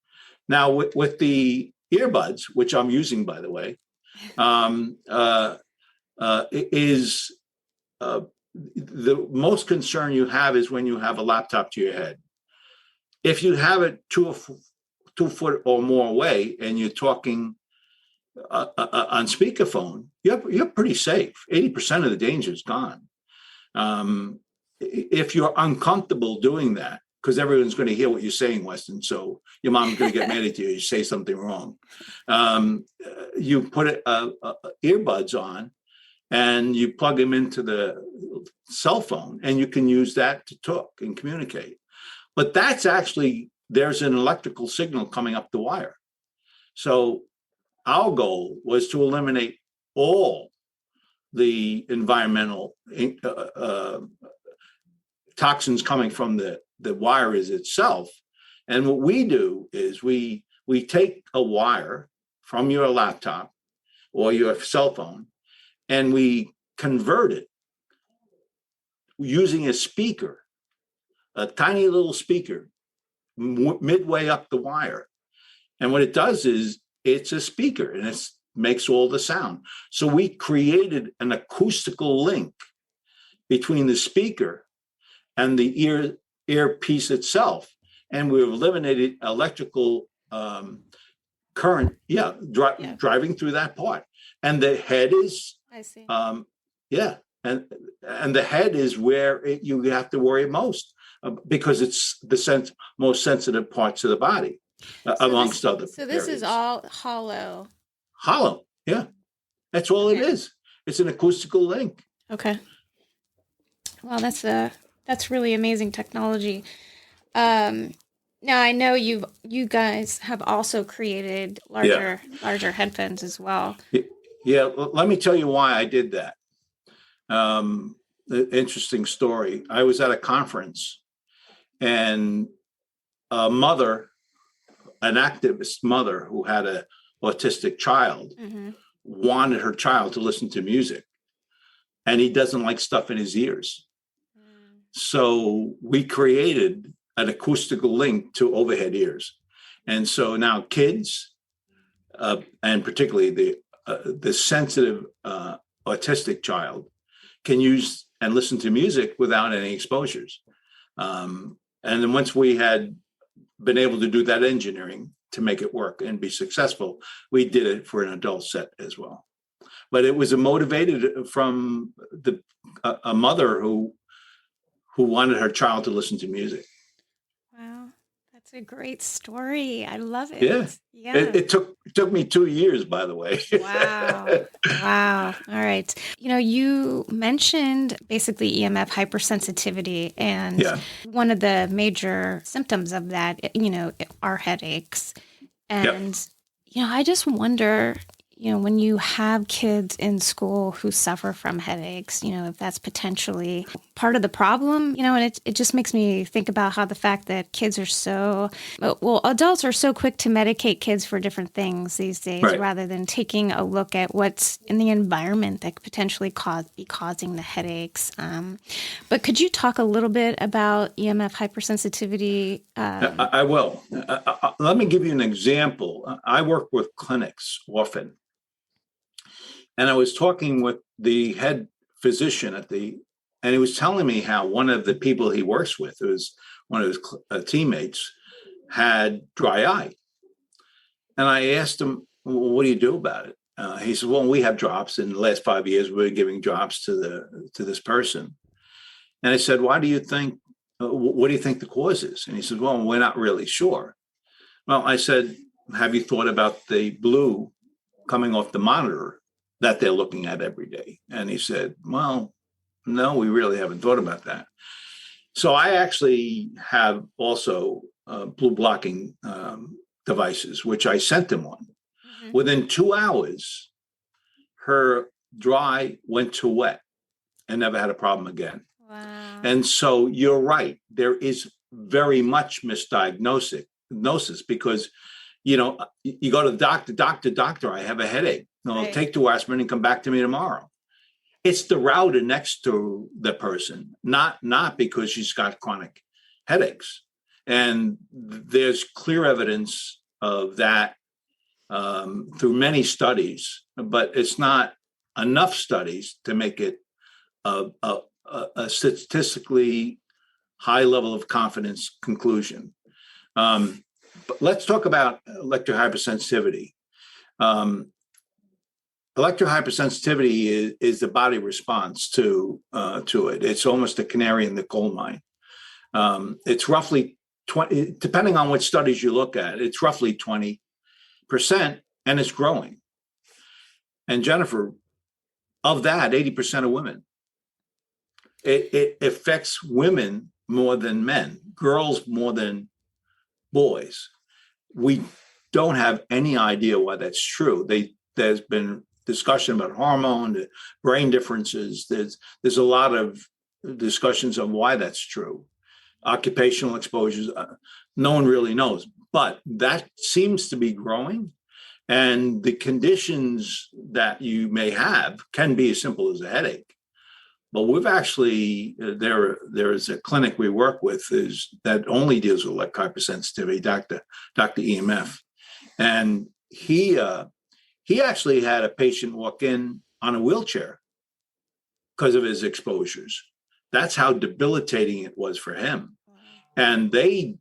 Now, with the earbuds, which I'm using, by the way, the most concern you have is when you have a laptop to your head. If you have it 2 foot or more away and you're talking on speakerphone, you're pretty safe. 80% of the danger is gone. If you're uncomfortable doing that, because everyone's going to hear what you're saying, Weston, so your mom's going to get mad at you if you say something wrong. You put earbuds on and you plug them into the cell phone, and you can use that to talk and communicate. But that's actually, there's an electrical signal coming up the wire. So our goal was to eliminate all the environmental toxins coming from the wire itself. And what we do is we take a wire from your laptop or your cell phone, and we convert it using a speaker, a tiny little speaker midway up the wire. And what it does is it's a speaker, and it makes all the sound. So we created an acoustical link between the speaker and the earpiece itself. And we've eliminated electrical current, driving through that part. And the head is, I see. And the head is where you have to worry most, because it's the most sensitive parts of the body, amongst other. So this areas. is all hollow. Hollow, yeah. That's all it is. It's an acoustical link. Okay. Well, that's really amazing technology. Now I know you guys have also created larger headphones as well. Yeah, let me tell you why I did that. Interesting story. I was at a conference, and a mother, an activist mother who had an autistic child, wanted her child to listen to music, and he doesn't like stuff in his ears. So we created an acoustical link to overhead ears. And so now kids, and particularly the sensitive autistic child, can use and listen to music without any exposures. And then once we had been able to do that engineering to make it work and be successful, we did it for an adult set as well. But it was motivated from a mother who wanted her child to listen to music. Wow, that's a great story. I love it. Yeah. It took me 2 years, by the way. Wow. All right. You mentioned basically EMF hypersensitivity, and one of the major symptoms of that, are headaches. And I just wonder, when you have kids in school who suffer from headaches, if that's potentially part of the problem, and it just makes me think about how the fact that kids are adults are so quick to medicate kids for different things these days, Right. rather than taking a look at what's in the environment that could potentially be causing the headaches. But could you talk a little bit about EMF hypersensitivity? I will. Let me give you an example. I work with clinics often. And I was talking with the head physician and he was telling me how one of the people he works with, who was one of his teammates, had dry eye. And I asked him, well, what do you do about it? He said, well, we have drops. In the last 5 years, we're giving drops to this person. And I said, what do you think the cause is? And he said, well, we're not really sure. Well, I said, have you thought about the blue coming off the monitor that they're looking at every day? And he said, well, no, we really haven't thought about that. So I actually have also blue blocking devices, which I sent him on. Mm-hmm. Within 2 hours, her dry went to wet and never had a problem again. Wow. And so you're right. There is very much misdiagnosis because, you go to the doctor, I have a headache. Right. Take 2 aspirin and come back to me tomorrow. It's the router next to the person, not because she's got chronic headaches. And there's clear evidence of that through many studies, but it's not enough studies to make it a statistically high level of confidence conclusion. But let's talk about electrohypersensitivity. Electrohypersensitivity is the body response to it. It's almost a canary in the coal mine. It's roughly 20, depending on which studies you look at, it's roughly 20%, and it's growing. And Jennifer, of that, 80% of women. It affects women more than men, girls more than boys. We don't have any idea why that's true. There's been discussion about hormone, brain differences. There's a lot of discussions on why that's true. Occupational exposures, no one really knows, but that seems to be growing. And the conditions that you may have can be as simple as a headache. But we've actually, there is a clinic we work with that only deals with hypersensitivity, Dr. EMF. And he actually had a patient walk in on a wheelchair because of his exposures. That's how debilitating it was for him. And they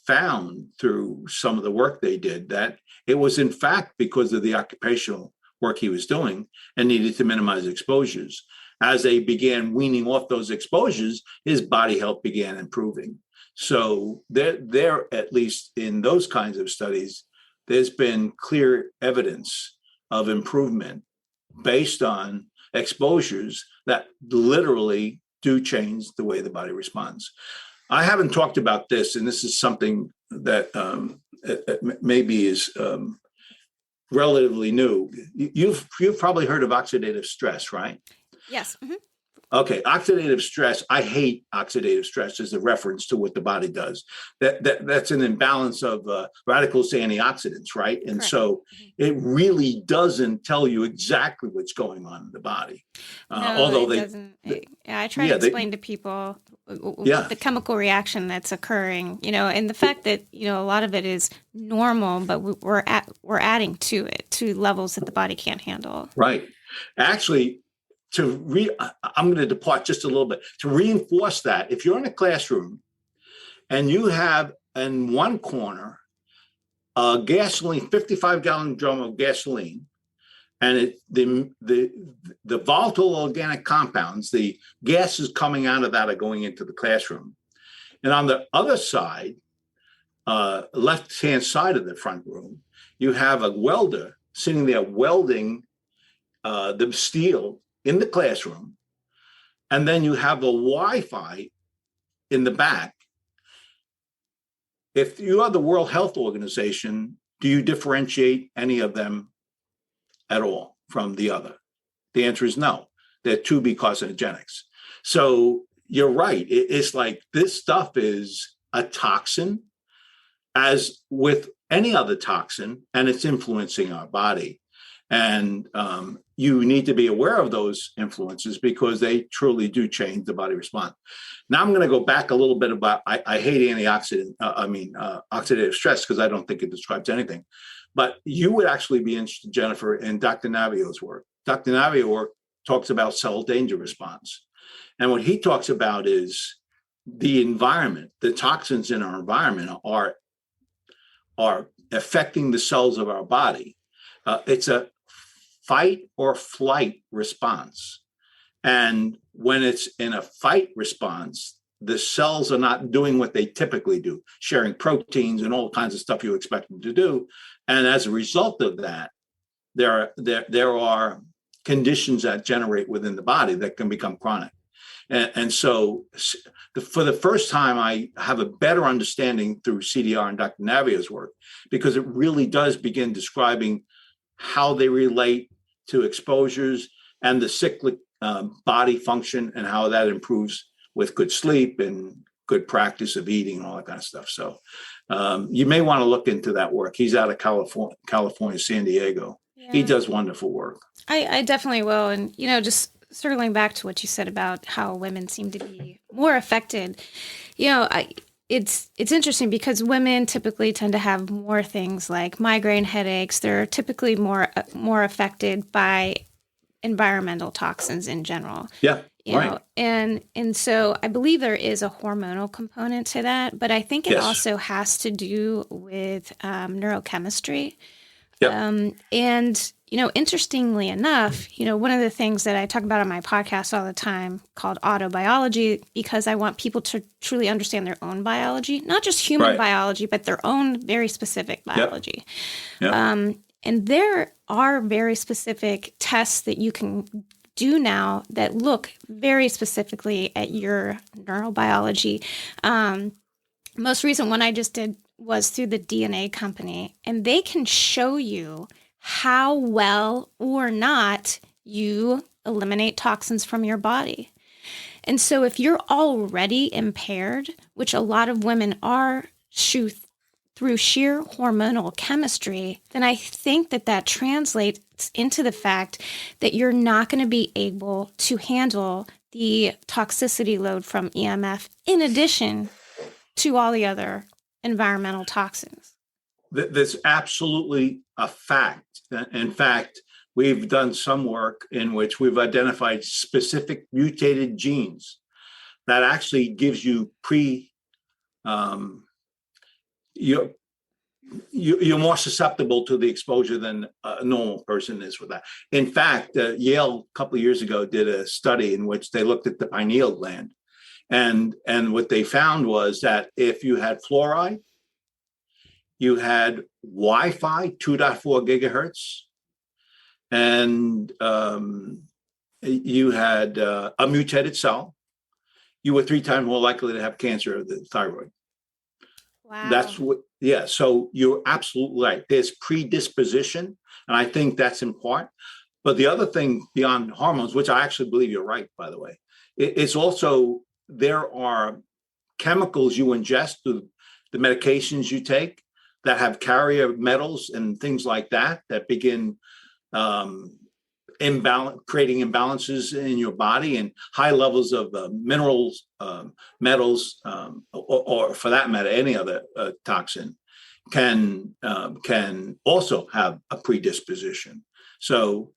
found through some of the work they did that it was in fact because of the occupational work he was doing and needed to minimize exposures. As they began weaning off those exposures, his body health began improving. So there, at least in those kinds of studies, there's been clear evidence of improvement based on exposures that literally do change the way the body responds. I haven't talked about this, and this is something that maybe is relatively new. You've probably heard of oxidative stress, right? Yes. Mm-hmm. Okay, oxidative stress. I hate oxidative stress as a reference to what the body does. That's an imbalance of radicals to antioxidants, right? And Correct. So it really doesn't tell you exactly what's going on in the body. Although it doesn't. I try to explain to people the chemical reaction that's occurring, and the fact that a lot of it is normal, but we're adding to it to levels that the body can't handle. Right. Actually, I'm going to depart just a little bit to reinforce that. If you're in a classroom and you have in one corner a 55-gallon drum of gasoline, and the volatile organic compounds, the gases coming out of that are going into the classroom. And on the other side, left-hand side of the front room, you have a welder sitting there welding the steel in the classroom, and then you have a Wi-Fi in the back. If you are the World Health Organization do you differentiate any of them at all from the other? The answer is no. They're to be carcinogenics. So you're right. It's like this stuff is a toxin, as with any other toxin, and it's influencing our body. And you need to be aware of those influences because they truly do change the body response. Now I'm going to go back a little bit about, I hate oxidative stress because I don't think it describes anything. But you would actually be interested, Jennifer, in Dr. Navio's work. Dr. Navio's work talks about cell danger response. And what he talks about is the environment, the toxins in our environment are affecting the cells of our body. It's a fight or flight response. And when it's in a fight response, the cells are not doing what they typically do, sharing proteins and all kinds of stuff you expect them to do. And as a result of that, there are conditions that generate within the body that can become chronic. And so for the first time, I have a better understanding through CDR and Dr. Navio's work, because it really does begin describing how they relate to exposures and the cyclic body function and how that improves with good sleep and good practice of eating and all that kind of stuff. So you may want to look into that work. He's out of California, San Diego. Yeah. He does wonderful work. I definitely will. And, just circling back to what you said about how women seem to be more affected, it's interesting because women typically tend to have more things like migraine headaches. They're typically more affected by environmental toxins in general. Yeah. You know, and so I believe there is a hormonal component to that, but I think it also has to do with neurochemistry. Yep. And, interestingly enough, one of the things that I talk about on my podcast all the time called Autobiology, because I want people to truly understand their own biology, not just human biology, but their own very specific biology. Yep. And there are very specific tests that you can do now that look very specifically at your neurobiology. Most recent one I just did was through the DNA company, and they can show you how well or not you eliminate toxins from your body. And so if you're already impaired, which a lot of women are through sheer hormonal chemistry, then I think that translates into the fact that you're not going to be able to handle the toxicity load from EMF in addition to all the other environmental toxins. That's absolutely a fact. In fact, we've done some work in which we've identified specific mutated genes that actually gives you you're more susceptible to the exposure than a normal person is with that. In fact, Yale a couple of years ago did a study in which they looked at the pineal gland. And what they found was that if you had fluoride, you had Wi-Fi 2.4 gigahertz, and you had a mutated cell, you were 3 times more likely to have cancer of the thyroid. Wow. That's what, so you're absolutely right. There's predisposition, and I think that's in part. But the other thing beyond hormones, which I actually believe you're right, by the way, it's also there are chemicals you ingest through the medications you take that have carrier metals and things like that begin creating imbalances in your body, and high levels of minerals, metals, or for that matter, any other toxin can also have a predisposition. So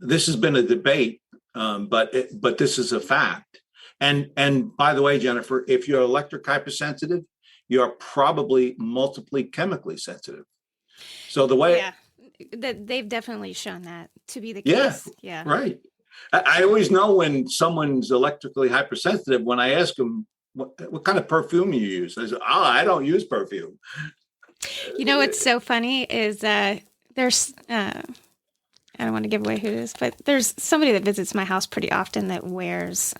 this has been a debate, but this is a fact. And by the way, Jennifer, if you're electric hypersensitive, you're probably multiply chemically sensitive. So the way they've definitely shown that to be the case. Yeah. Right. I always know when someone's electrically hypersensitive when I ask them what kind of perfume you use. I say, I don't use perfume. What's so funny is there's I don't want to give away who it is, but there's somebody that visits my house pretty often that wears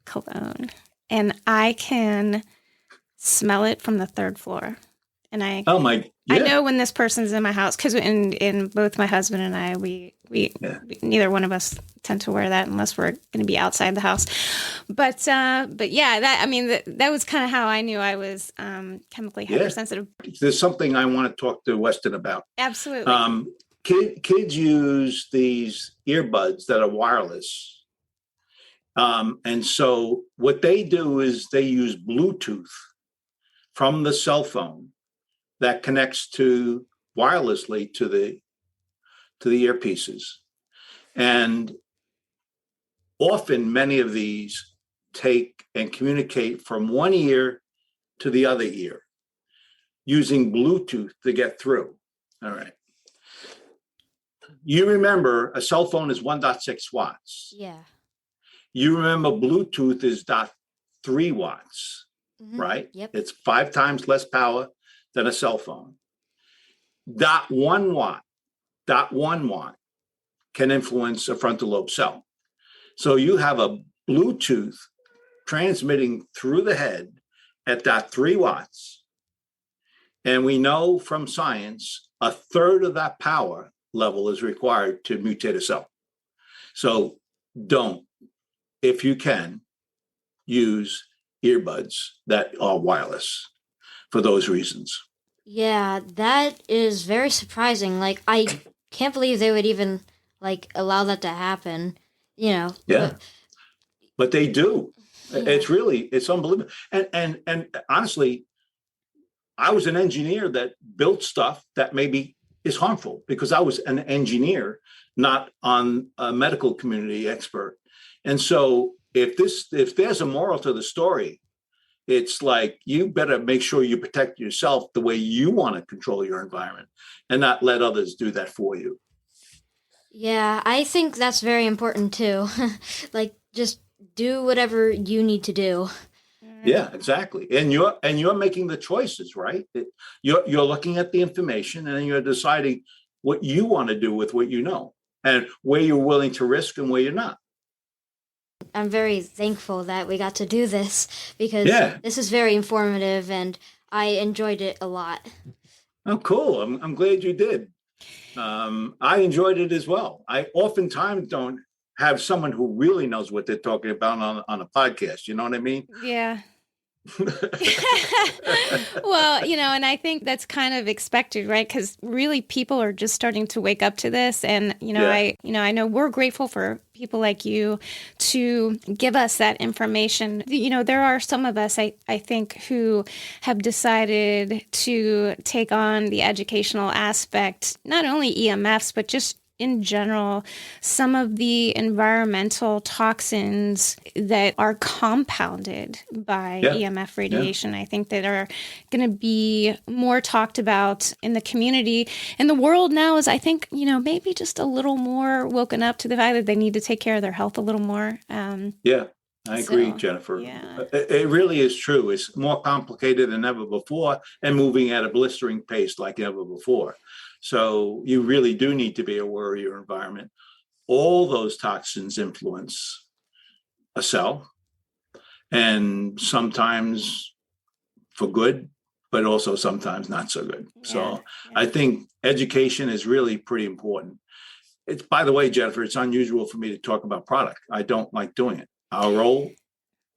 cologne, and I can smell it from the 3rd floor. And I know when this person's in my house, because in both my husband and I, we neither one of us tend to wear that unless we're going to be outside the house. But yeah, that was kind of how I knew I was chemically hypersensitive. There's something I want to talk to Weston about. Absolutely. Kids use these earbuds that are wireless. And so what they do is they use Bluetooth from the cell phone that connects to wirelessly to the earpieces. And often many of these take and communicate from one ear to the other ear using Bluetooth to get through. All right. You remember a cell phone is 1.6 watts. Yeah. You remember Bluetooth is 0.3 watts, right? Yep. It's 5 times less power than a cell phone. 0.1 watt can influence a frontal lobe cell. So you have a Bluetooth transmitting through the head at 0.3 watts. And we know from science, a third of that power level is required to mutate a cell. So don't, if you can, use earbuds that are wireless for those reasons. Yeah, that is very surprising. Like, I can't believe they would even allow that to happen, Yeah. But they do. Yeah. It's unbelievable. And honestly, I was an engineer that built stuff that maybe is harmful because I was an engineer, not on a medical community expert. And so if there's a moral to the story, it's like, you better make sure you protect yourself the way you want to control your environment and not let others do that for you. Yeah, I think that's very important too. Just do whatever you need to do. Yeah, exactly. And you're making the choices, right? You're looking at the information and you're deciding what you want to do with what you know and where you're willing to risk and where you're not. I'm very thankful that we got to do this because this is very informative and I enjoyed it a lot. Oh, cool. I'm glad you did. I enjoyed it as well. I oftentimes don't have someone who really knows what they're talking about on a podcast. You know what I mean? Yeah. Well, and I think that's kind of expected, right? Because really people are just starting to wake up to this. And, I know we're grateful for people like you to give us that information. There are some of us, I think, who have decided to take on the educational aspect, not only EMFs, but just in general, some of the environmental toxins that are compounded by EMF radiation, I think that are going to be more talked about in the community. And the world now is, I think, maybe just a little more woken up to the fact that they need to take care of their health a little more. I agree, Jennifer. Yeah. It really is true. It's more complicated than ever before and moving at a blistering pace like ever before. So you really do need to be aware of your environment. All those toxins influence a cell, and sometimes for good, but also sometimes not so good. Yeah. So I think education is really pretty important. It's, by the way, Jennifer, it's unusual for me to talk about product. I don't like doing it. Our role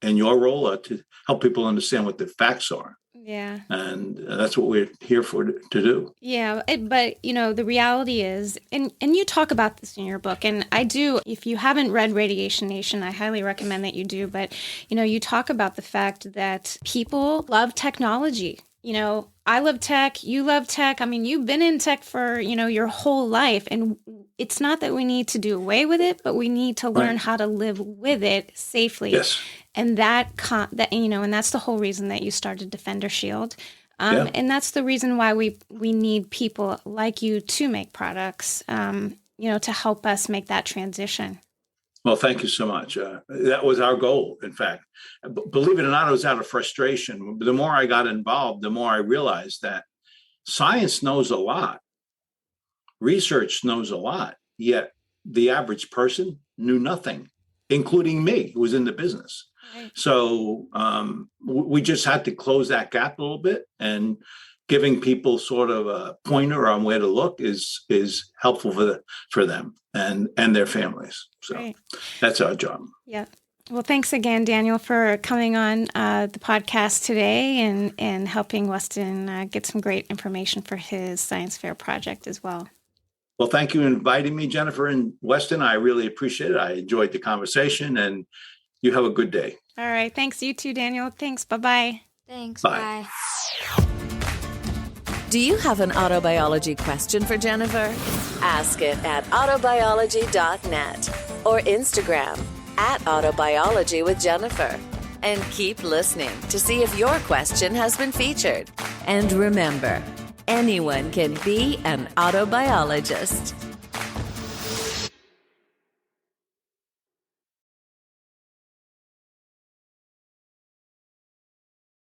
and your role are to help people understand what the facts are. Yeah. And that's what we're here for to do. Yeah. But, the reality is, and you talk about this in your book, and I do, if you haven't read Radiation Nation, I highly recommend that you do. But, you talk about the fact that people love technology. I love tech, you love tech. I mean, you've been in tech for, your whole life. And it's not that we need to do away with it, but we need to learn how to live with it safely. Yes. And and that's the whole reason that you started Defender Shield. And that's the reason why we need people like you to make products, to help us make that transition. Well, thank you so much. That was our goal, in fact. Believe it or not, it was out of frustration. The more I got involved, the more I realized that science knows a lot. Research knows a lot, yet the average person knew nothing, including me, who was in the business. Right. So we just had to close that gap a little bit. And giving people sort of a pointer on where to look is helpful for them and their families. So Right. That's our job. Yeah. Well, thanks again, Daniel, for coming on the podcast today and helping Weston get some great information for his science fair project as well. Well, thank you for inviting me, Jennifer and Weston. I really appreciate it. I enjoyed the conversation, and you have a good day. All right. Thanks. You too, Daniel. Thanks. Bye-bye. Thanks. Bye. Bye. Do you have an autobiology question for Jennifer? Ask it at autobiology.net or Instagram @autobiology with Jennifer. And keep listening to see if your question has been featured. And remember, anyone can be an autobiologist.